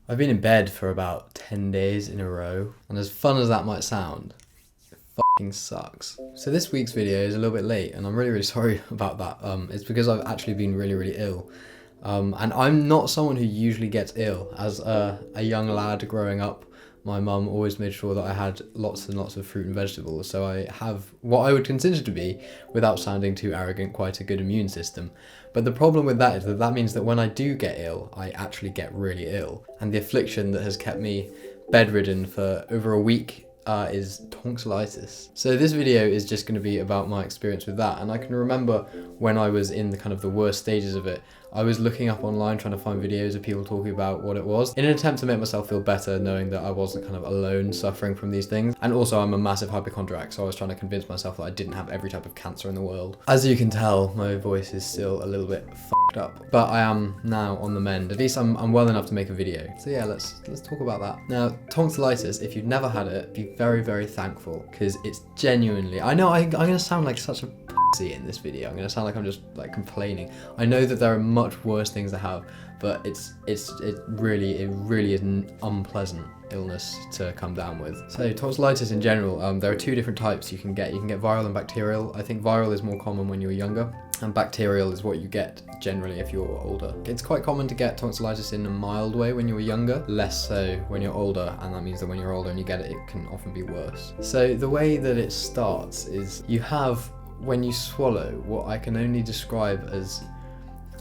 I've been in bed for about 10 days in a row, and as fun as that might sound, it fucking sucks. So this week's video is a little bit late, and I'm really sorry about that. It's because I've actually been really ill. And I'm not someone who usually gets ill. As a young lad growing up, my mum always made sure that I had lots and lots of fruit and vegetables, so I have what I would consider to be, without sounding too arrogant, quite a good immune system. But the problem with that is that means that when I do get ill, I actually get really ill. And the affliction that has kept me bedridden for over a week is tonsillitis. So this video is just going to be about my experience with that, and I can remember when I was in the worst stages of it, I was looking up online trying to find videos of people talking about what it was in an attempt to make myself feel better, knowing that I wasn't alone suffering from these things. And also I'm a massive hypochondriac, so I was trying to convince myself that I didn't have every type of cancer in the world. As you can tell, my voice is still a little bit fucked up, but I am now on the mend. At least I'm well enough to make a video. So yeah, let's talk about that. Now, tonsillitis, if you've never had it, be very thankful, because it's genuinely, I know I'm gonna sound like such a pussy in this video. I'm gonna sound like I'm just complaining. I know that there are much worse things to have, but it really is an unpleasant illness to come down with. So tonsillitis in general, there are two different types you can get. You can get viral and bacterial. I think viral is more common when you're younger, and bacterial is what you get generally if you're older. It's quite common to get tonsillitis in a mild way when you're younger, less so when you're older, and that means that when you're older and you get it, it can often be worse. So the way that it starts is you have, when you swallow, what I can only describe as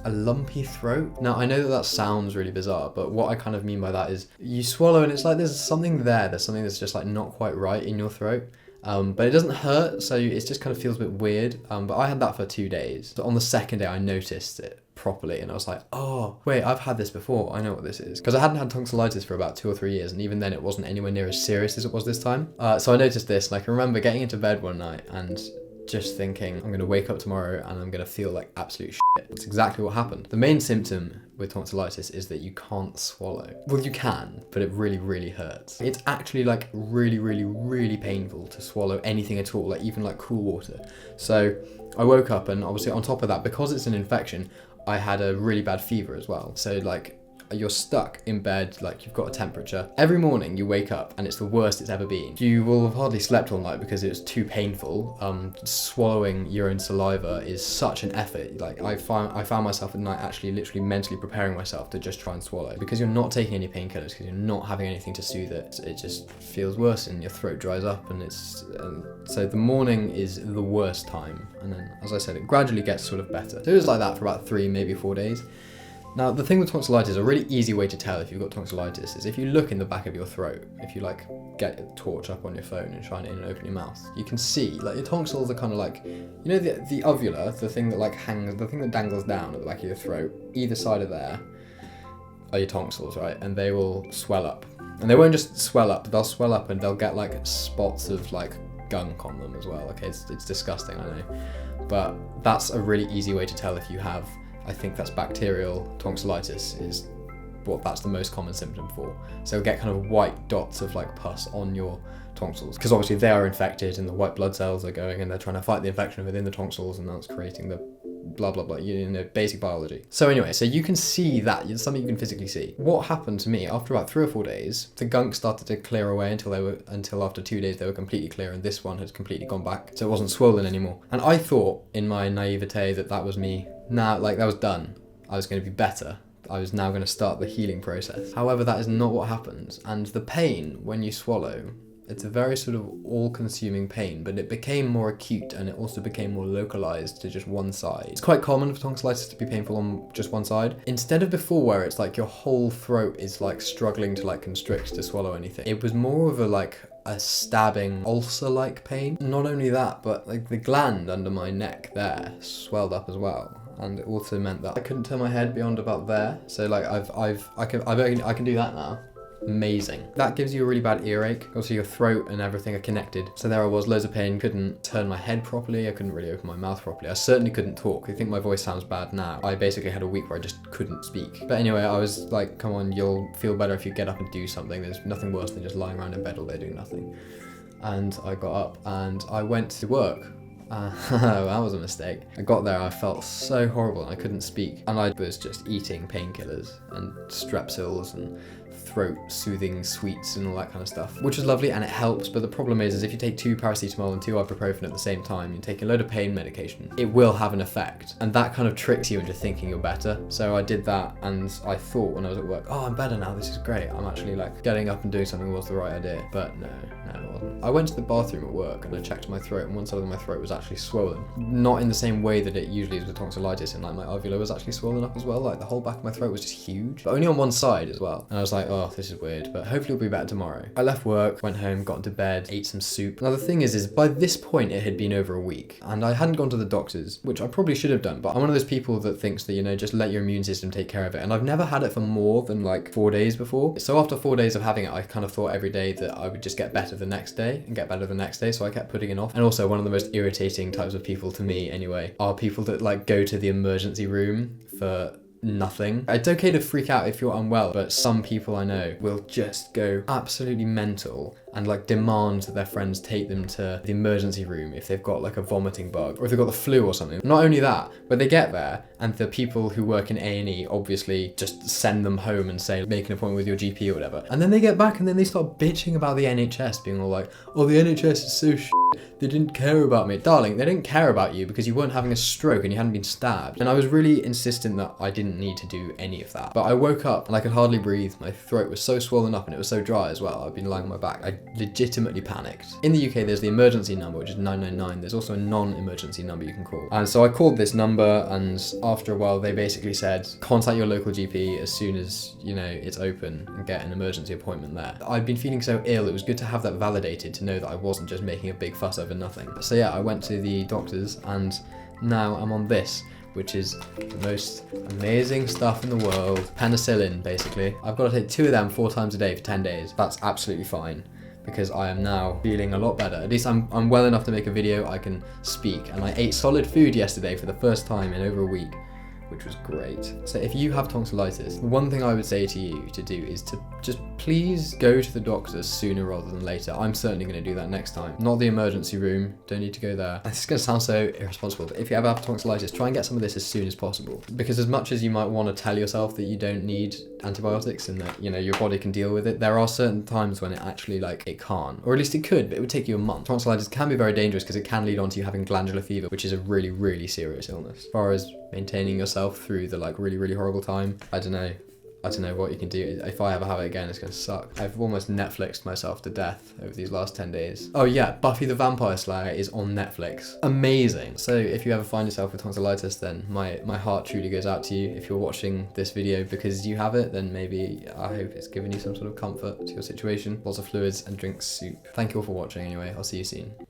a lumpy throat. Now, I know that sounds really bizarre, but what I kind of mean by that is you swallow and it's like there's something there's something that's just not quite right in your throat. But it doesn't hurt, so it just feels a bit weird. But I had that for 2 days. So on the second day, I noticed it properly, and I was like, oh, wait, I've had this before. I know what this is. Because I hadn't had tonsillitis for about 2 or 3 years, and even then it wasn't anywhere near as serious as it was this time. So I noticed this, and I can remember getting into bed one night and just thinking, I'm going to wake up tomorrow and I'm going to feel like absolute shit. That's exactly what happened. The main symptom with tonsillitis is that you can't swallow. Well, you can, but it really hurts. It's actually really painful to swallow anything at all, even cool water. So I woke up, and obviously on top of that, because it's an infection, I had a really bad fever as well. So you're stuck in bed, you've got a temperature. Every morning you wake up and it's the worst it's ever been. You will have hardly slept all night because it's too painful. Swallowing your own saliva is such an effort. I found myself at night actually literally mentally preparing myself to just try and swallow, because you're not taking any painkillers, because you're not having anything to soothe it. It just feels worse and your throat dries up, and so the morning is the worst time. And then, as I said, it gradually gets better. So it was like that for about 3, maybe 4 days. Now, the thing with tonsillitis, a really easy way to tell if you've got tonsillitis is if you look in the back of your throat. If you get a torch up on your phone and shine it in and open your mouth, you can see your tonsils are the uvula, the thing that hangs, the thing that dangles down at the back of your throat. Either side of there are your tonsils, right? And they will swell up. And they won't just swell up, they'll swell up and they'll get spots of gunk on them as well. Okay, it's disgusting, I know. But that's a really easy way to tell if you have, I think that's bacterial tonsillitis, is what that's the most common symptom for. So you'll get white dots of pus on your tonsils, because obviously they are infected and the white blood cells are going and they're trying to fight the infection within the tonsils, and that's creating the blah basic biology. So anyway, so you can see that, it's something you can physically see. What happened to me after about 3 or 4 days, the gunk started to clear away until after 2 days they were completely clear, and this one had completely gone back, so it wasn't swollen anymore. And I thought in my naivete that was me. Now, that was done. I was going to be better. I was now going to start the healing process. However, that is not what happens. And the pain when you swallow, it's a very all-consuming pain, but it became more acute, and it also became more localized to just one side. It's quite common for tonsillitis to be painful on just one side. Instead of before, where it's your whole throat is struggling to constrict to swallow anything, it was more of a stabbing ulcer-like pain. Not only that, but the gland under my neck there swelled up as well. And it also meant that I couldn't turn my head beyond about there. So I can do that now. Amazing. That gives you a really bad earache. Also, your throat and everything are connected. So there I was, loads of pain, couldn't turn my head properly, I couldn't really open my mouth properly. I certainly couldn't talk. I think my voice sounds bad now. I basically had a week where I just couldn't speak. But anyway, I was come on, you'll feel better if you get up and do something. There's nothing worse than just lying around in bed all day doing nothing. And I got up and I went to work. That was a mistake. I got there, I felt so horrible and I couldn't speak. And I was just eating painkillers and strepsils and throat soothing sweets and all that kind of stuff, which is lovely and it helps. But the problem is if you take 2 paracetamol and 2 ibuprofen at the same time, you take a load of pain medication, it will have an effect, and that kind of tricks you into thinking you're better. So I did that, and I thought when I was at work, oh, I'm better now, this is great, I'm actually like getting up and doing something was the right idea. But no, it wasn't. I went to the bathroom at work and I checked my throat, and one side of my throat was actually swollen, not in the same way that it usually is with tonsillitis, and like my uvula was actually swollen up as well. Like the whole back of my throat was just huge, but only on one side as well. And I was like, oh, this is weird, but hopefully it'll be better tomorrow. I left work, went home, got into bed, ate some soup. Now the thing is by this point it had been over a week and I hadn't gone to the doctors, which I probably should have done, but I'm one of those people that thinks that, you know, just let your immune system take care of it. And I've never had it for more than like 4 days before. So after 4 days of having it, I kind of thought every day that I would just get better the next day and get better the next day. So I kept putting it off. And also one of the most irritating types of people to me anyway are people that like go to the emergency room for nothing. It's okay to freak out if you're unwell, but some people I know will just go absolutely mental and like demand that their friends take them to the emergency room if they've got like a vomiting bug or if they've got the flu or something. Not only that, but they get there and the people who work in A&E obviously just send them home and say, make an appointment with your GP or whatever. And then they get back and then they start bitching about the NHS, being all like, oh, the NHS is so they didn't care about me. Darling, they didn't care about you because you weren't having a stroke and you hadn't been stabbed. And I was really insistent that I didn't need to do any of that. But I woke up and I could hardly breathe. My throat was so swollen up and it was so dry as well. I'd been lying on my back. I legitimately panicked. In the UK, there's the emergency number, which is 999. There's also a non-emergency number you can call. And so I called this number, and after a while, they basically said, contact your local GP as soon as, you know, it's open and get an emergency appointment there. I'd been feeling so ill. It was good to have that validated, to know that I wasn't just making a big fuss over nothing. So yeah, I went to the doctors and now I'm on this, which is the most amazing stuff in the world. Penicillin, basically. I've got to take 2 of them 4 times a day for 10 days. That's absolutely fine, because I am now feeling a lot better. At least I'm well enough to make a video, I can speak, and I ate solid food yesterday for the first time in over a week, which was great. So if you have tonsillitis, the one thing I would say to you to do is to just please go to the doctor sooner rather than later. I'm certainly going to do that next time. Not the emergency room, don't need to go there. This is going to sound so irresponsible, but if you ever have tonsillitis, try and get some of this as soon as possible. Because as much as you might want to tell yourself that you don't need antibiotics and that, you know, your body can deal with it, there are certain times when it actually, like, it can't. Or at least it could, but it would take you a month. Tonsillitis can be very dangerous because it can lead on to you having glandular fever, which is a really, really serious illness. As far as maintaining yourself through the like really, really horrible time, I don't know what you can do. If I ever have it again, it's gonna suck. I've almost Netflixed myself to death over these last 10 days. Oh yeah, Buffy the Vampire Slayer is on Netflix. Amazing. So if you ever find yourself with tonsillitis, then my heart truly goes out to you. If you're watching this video because you have it, then maybe I hope it's given you some sort of comfort to your situation. Lots of fluids and drink soup. Thank you all for watching anyway. I'll see you soon.